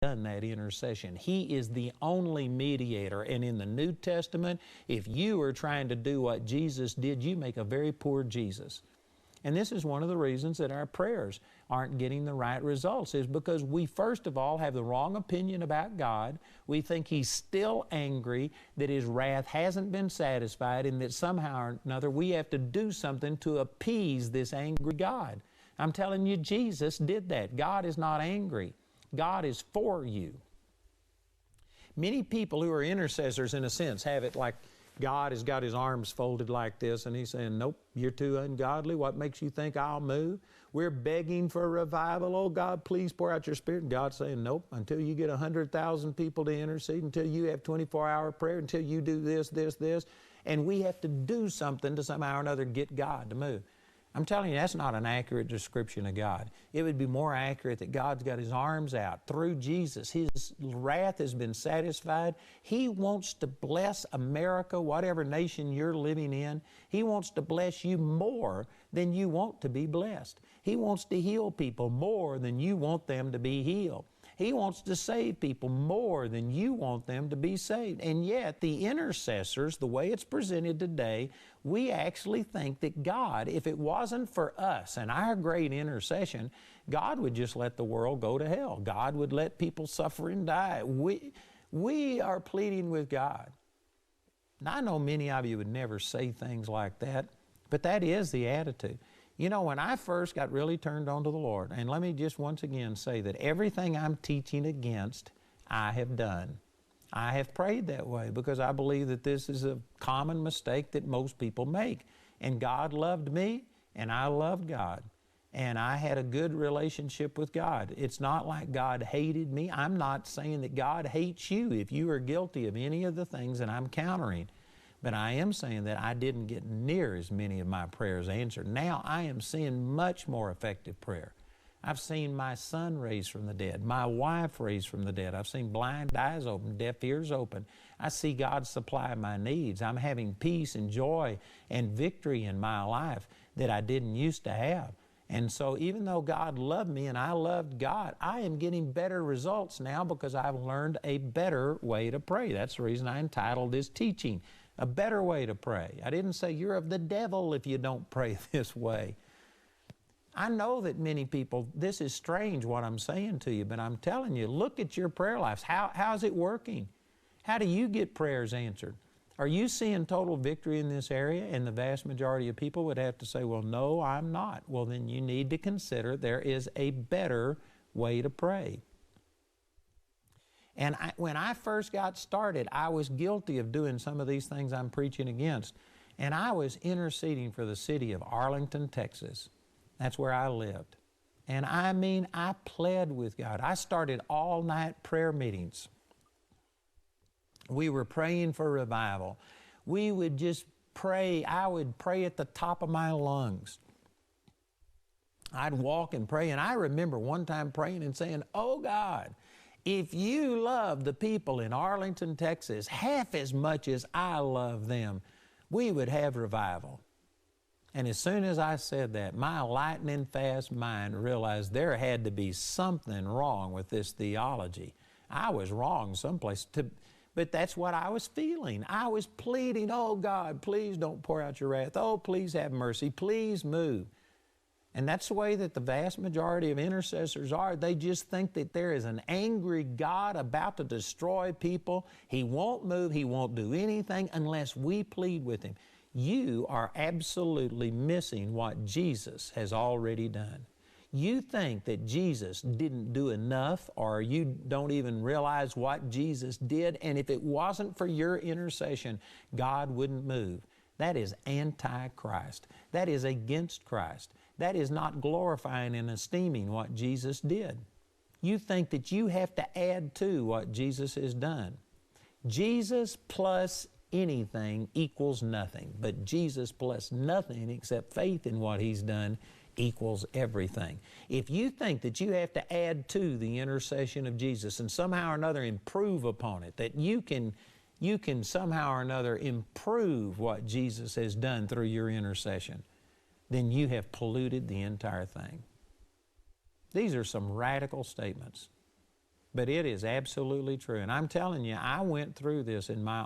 done that intercession. He is the only mediator. And in the New Testament, if you are trying to do what Jesus did, you make a very poor Jesus. And this is one of the reasons that our prayers aren't getting the right results, is because we first of all have the wrong opinion about God. We think He's still angry, that His wrath hasn't been satisfied, and that somehow or another we have to do something to appease this angry God. I'm telling you, Jesus did that. God is not angry. God is for you. Many people who are intercessors, in a sense, have it like God has got His arms folded like this, and He's saying, nope, you're too ungodly. What makes you think I'll move? We're begging for revival. Oh, God, please pour out your Spirit. And God's saying, nope, until you get 100,000 people to intercede, until you have 24-hour prayer, until you do this, this, this. And we have to do something to somehow or another get God to move. I'm telling you, that's not an accurate description of God. It would be more accurate that God's got His arms out through Jesus. His wrath has been satisfied. He wants to bless America, whatever nation you're living in. He wants to bless you more than you want to be blessed. He wants to heal people more than you want them to be healed. He wants to save people more than you want them to be saved. And yet, the intercessors, the way it's presented today, we actually think that God, if it wasn't for us and our great intercession, God would just let the world go to hell. God would let people suffer and die. We are pleading with God. And I know many of you would never say things like that, but that is the attitude. You know, when I first got really turned on to the Lord, and let me just once again say that everything I'm teaching against, I have done. I have prayed that way because I believe that this is a common mistake that most people make. And God loved me, and I loved God. And I had a good relationship with God. It's not like God hated me. I'm not saying that God hates you if you are guilty of any of the things that I'm countering. But I am saying that I didn't get near as many of my prayers answered. Now I am seeing much more effective prayer. I've seen my son raised from the dead, my wife raised from the dead. I've seen blind eyes open, deaf ears open. I see God supply my needs. I'm having peace and joy and victory in my life that I didn't used to have. And so even though God loved me and I loved God, I am getting better results now because I've learned a better way to pray. That's the reason I entitled this teaching, A Better Way to Pray. I didn't say you're of the devil if you don't pray this way. I know that many people, this is strange what I'm saying to you, but I'm telling you, look at your prayer lives. How's it working? How do you get prayers answered? Are you seeing total victory in this area? And the vast majority of people would have to say, well, no, I'm not. Well, then you need to consider there is a better way to pray. And when I first got started, I was guilty of doing some of these things I'm preaching against. And I was interceding for the city of Arlington, Texas. That's where I lived. And I mean, I pled with God. I started all-night prayer meetings. We were praying for revival. We would just pray. I would pray at the top of my lungs. I'd walk and pray. And I remember one time praying and saying, oh God, if you love the people in Arlington, Texas, half as much as I love them, we would have revival. And as soon as I said that, my lightning fast mind realized there had to be something wrong with this theology. I was wrong someplace, but that's what I was feeling. I was pleading, oh God, please don't pour out your wrath. Oh, please have mercy. Please move. And that's the way that the vast majority of intercessors are. They just think that there is an angry God about to destroy people. He won't move. He won't do anything unless we plead with Him. You are absolutely missing what Jesus has already done. You think that Jesus didn't do enough, or you don't even realize what Jesus did, and if it wasn't for your intercession, God wouldn't move. That is anti-Christ. That is against Christ. That is not glorifying and esteeming what Jesus did. You think that you have to add to what Jesus has done. Jesus plus anything equals nothing, but Jesus plus nothing except faith in what He's done equals everything. If you think that you have to add to the intercession of Jesus and somehow or another improve upon it, that you can somehow or another improve what Jesus has done through your intercession, then you have polluted the entire thing. These are some radical statements. But it is absolutely true. And I'm telling you, I went through this in my